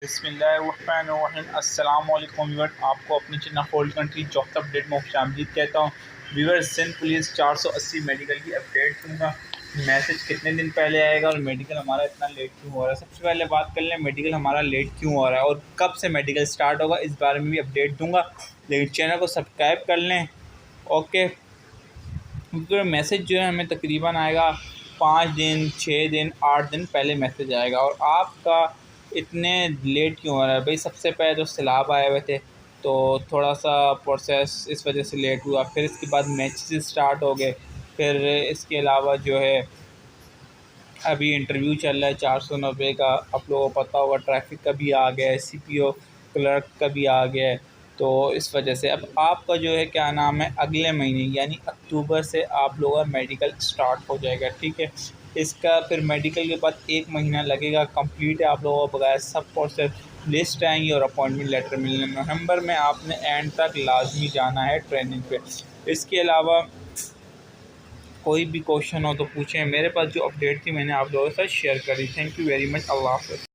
बिस्मिल्लाहिर्रहमानिर्रहीम। अस्सलाम वालेकुम व्यूअर, आपको अपने channel hold country jobs update में खुशामदीद कहता हूँ। व्यूअर, सिंध पुलिस 480 मेडिकल की अपडेट दूंगा। मैसेज कितने दिन पहले आएगा और मेडिकल हमारा इतना लेट क्यों हो रहा है। सबसे पहले बात कर लें मेडिकल हमारा लेट क्यों हो रहा है और कब से मेडिकल स्टार्ट होगा, इस बारे में भी अपडेट दूंगा। लेकिन चैनल को सब्सक्राइब कर लें। ओके, तो मैसेज जो है हमें तकरीबन आएगा 5 दिन, 6 दिन, 8 दिन पहले मैसेज आएगा। और आपका इतने लेट क्यों हो रहा है भाई? सबसे पहले तो सैलाब आए हुए थे, तो थोड़ा सा प्रोसेस इस वजह से लेट हुआ। फिर इसके बाद मैचेस स्टार्ट हो गए। फिर इसके अलावा जो है अभी इंटरव्यू चल रहा है 490 का, आप लोगों को पता होगा। ट्रैफिक का भी आ गया है, CPO क्लर्क का भी आ गया है। तो इस वजह से अब आपका जो है क्या नाम है, अगले महीने यानी अक्टूबर से आप लोगों का मेडिकल स्टार्ट हो जाएगा। ठीक है, इसका फिर मेडिकल के बाद 1 महीना लगेगा कंप्लीट है आप लोगों को बगैर सब प्रोसेस। लिस्ट आएंगी और अपॉइंटमेंट लेटर मिलने। नवंबर में आपने एंड तक लाजमी जाना है ट्रेनिंग पे। इसके अलावा कोई भी क्वेश्चन हो तो पूछें। मेरे पास जो अपडेट थी मैंने आप लोगों के साथ शेयर करी। Thank you very much. अल्लाह हाफ़िज़।